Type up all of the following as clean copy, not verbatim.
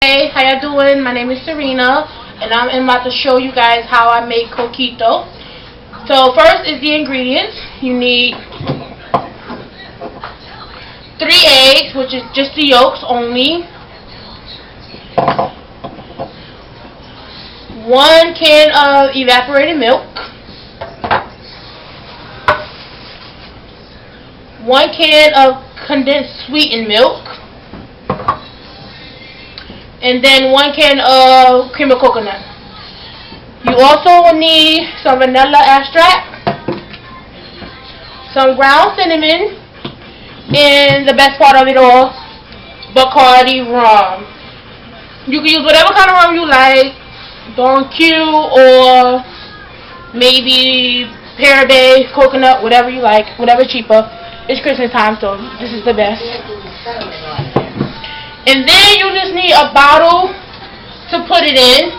Hey, how y'all doing? My name is Serena, and I'm about to show you guys how I make coquito. So first is the ingredients. You need 3 eggs, which is just the yolks only. 1 can of evaporated milk. 1 can of condensed sweetened milk. And then 1 can of cream of coconut. You also will need some vanilla extract, some ground cinnamon, and the best part of it all, Bacardi rum. You can use whatever kind of rum you like, Don Q or maybe Parabay, coconut, whatever you like, whatever cheaper. It's Christmas time, so this is the best. And then you just need a bottle to put it in.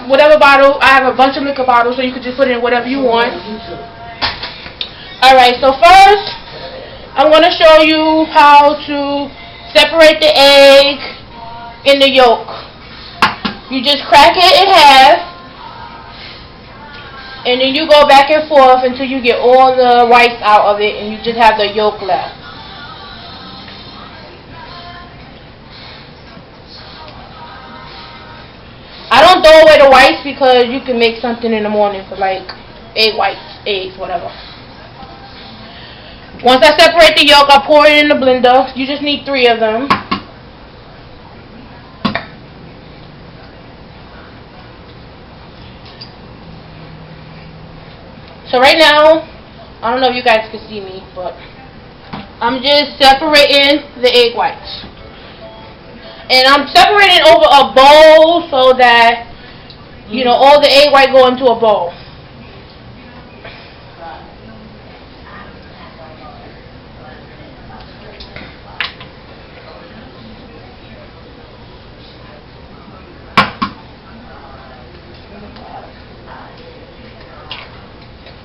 Whatever bottle. I have a bunch of liquor bottles, so you can just put it in whatever you want. Alright, so first, I'm going to show you how to separate the egg and the yolk. You just crack it in half, and then you go back and forth until you get all the whites out of it, and you just have the yolk left. I don't throw away the whites because you can make something in the morning for like eggs, whatever. Once I separate the yolk, I pour it in the blender. You just need 3 of them. So right now, I don't know if you guys can see me, but I'm just separating the egg whites. And I'm separating over a bowl so that, you know, all the egg white go into a bowl.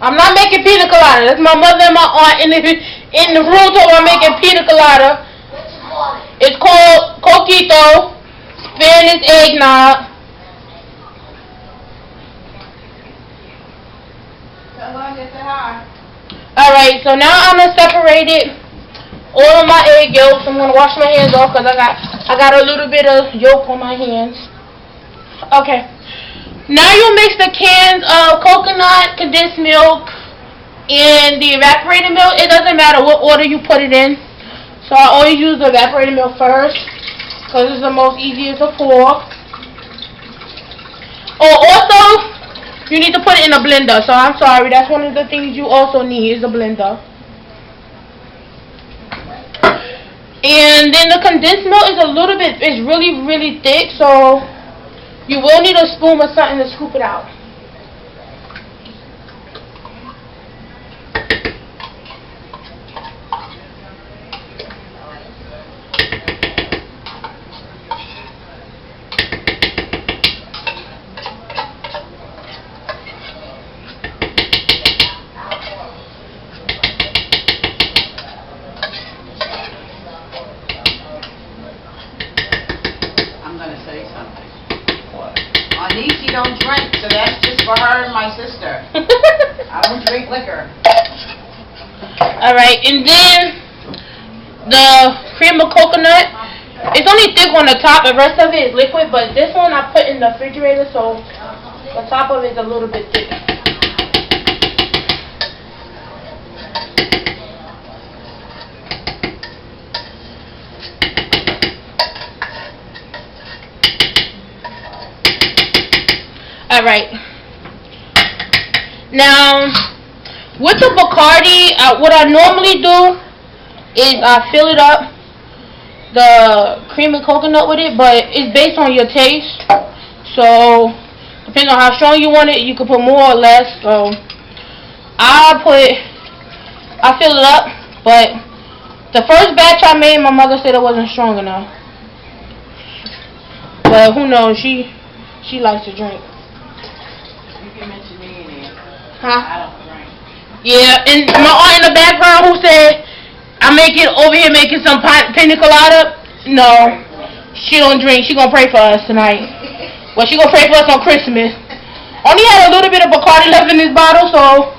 I'm not making pina colada. That's my mother and my aunt in the room told me I'm making pina colada. It's called Coquito Spanish eggnog. Alright, so now I'm gonna separate it, all of my egg yolks. I'm gonna wash my hands off because I got a little bit of yolk on my hands. Okay. Now you mix the cans of coconut, condensed milk, and the evaporated milk. It doesn't matter what order you put it in. So I always use the evaporated milk first because it's the most easiest to pour. Oh, also, you need to put it in a blender. So I'm sorry, that's one of the things you also need is a blender. And then the condensed milk is it's really, really thick. So you will need a spoon or something to scoop it out. She don't drink, so that's just for her and my sister. I don't drink liquor. Alright, and then the cream of coconut, it's only thick on the top, the rest of it is liquid, but this one I put in the refrigerator, so the top of it is a little bit thick. Alright, now with the Bacardi, what I normally do is I fill it up, the cream and coconut with it, but it's based on your taste, so depending on how strong you want it, you can put more or less. So I fill it up, but the first batch I made, my mother said it wasn't strong enough, but who knows, she likes to drink. You can mention me in it. Huh? I don't drink. Yeah, and my aunt in the background who said I make it over here making some pina colada. No, she don't drink. She gonna pray for us tonight. Well, she gonna pray for us on Christmas. Only had a little bit of Bacardi left in this bottle, so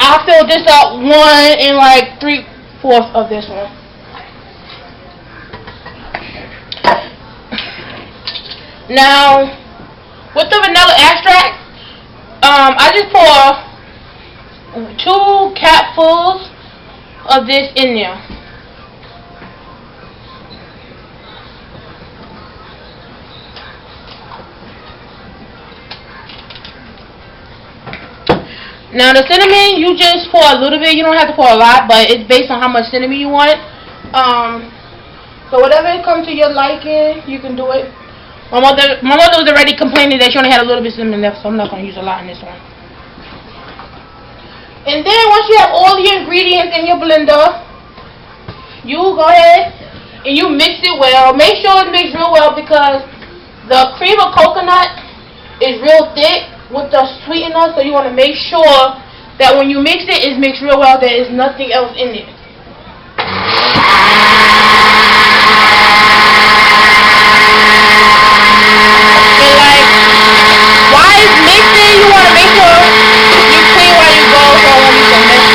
I'll fill this up 1 and like 3/4 of this one. Now, with the vanilla extract, I just pour 2 capfuls of this in there. Now the cinnamon, you just pour a little bit. You don't have to pour a lot, but it's based on how much cinnamon you want. So whatever comes to your liking, you can do it. My mother was already complaining that she only had a little bit of cinnamon left, so I'm not going to use a lot in this one. And then once you have all the ingredients in your blender, you go ahead and you mix it well. Make sure it's mixed real well because the cream of coconut is real thick with the sweetener, so you want to make sure that when you mix it, it's mixed real well, there is nothing else in it. And like, while it's mixing, you want to make sure you clean while you go, so it won't be so messy.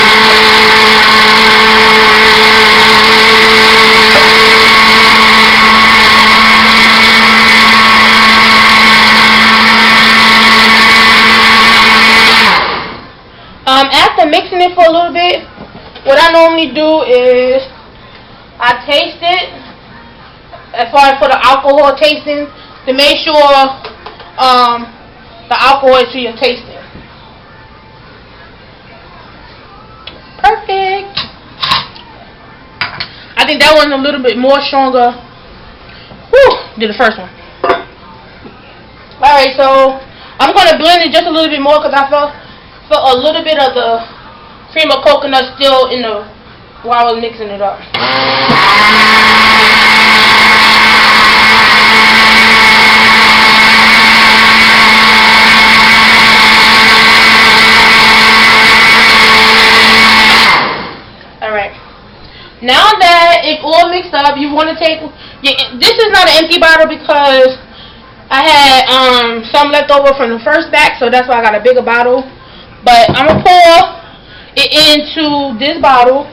After mixing it for a little bit, what I normally do is I taste it as far as for the alcohol tasting to make sure the alcohol is to your tasting. Perfect. I think that one's a little bit more stronger than the first one. Alright, so I'm going to blend it just a little bit more because I felt a little bit of the cream of coconut still in the while I was mixing it up. Alright. Now that it's all mixed up, you want to take... This is not an empty bottle because I had some left over from the first batch, so that's why I got a bigger bottle. But I'm going to pour it into this bottle.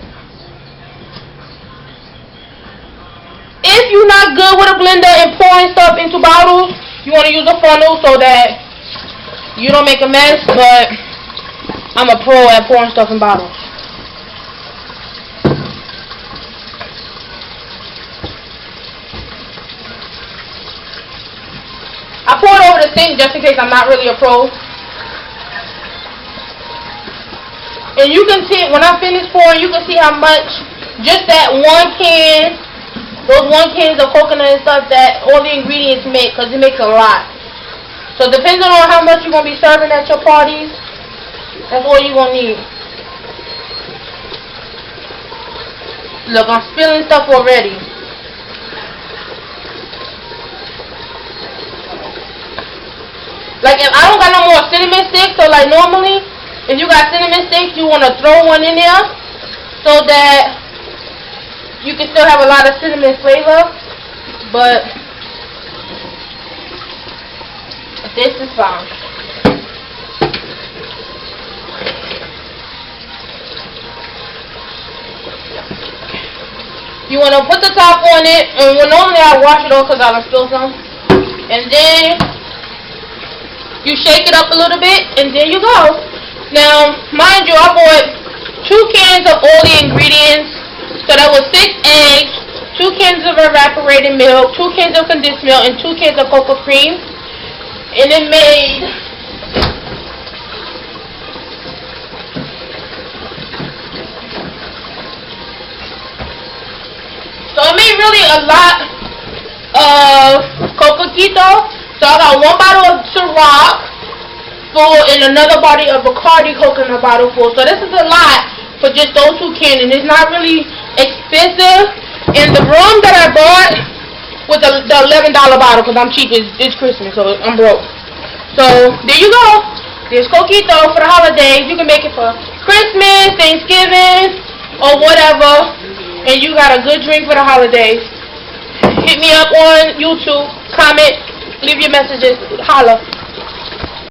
If you're not good with a blender and pouring stuff into bottles, you want to use a funnel so that you don't make a mess. But I'm a pro at pouring stuff in bottles. I pour it over the sink just in case I'm not really a pro. And you can see, when I finish pouring, you can see how much, just that one can, those 1 cans of coconut and stuff, that all the ingredients make, because it makes a lot. So depending on how much you're going to be serving at your parties, that's all you're going to need. Look, I'm spilling stuff already. Like, if I don't got no more cinnamon sticks, so like normally, if you got cinnamon sticks, you want to throw one in there so that you can still have a lot of cinnamon flavor. But this is fine. You want to put the top on it, and normally I wash it off because I don't spill some. And then you shake it up a little bit, and there you go. Now, mind you, I bought 2 cans of all the ingredients. So that was 6 eggs, 2 cans of evaporated milk, 2 cans of condensed milk, and 2 cans of cocoa cream. And it made really a lot of Coquito. So I got 1 bottle of Ciroc full and another bottle of Bacardi coconut bottle full. So this is a lot for just those 2 cans, and it's not really expensive. And the rum that I bought was the $11 bottle because I'm cheap. It's Christmas, so I'm broke. So there you go. There's Coquito for the holidays. You can make it for Christmas, Thanksgiving, or whatever, and you got a good drink for the holidays. Hit me up on YouTube. Comment. Leave your messages. Holla.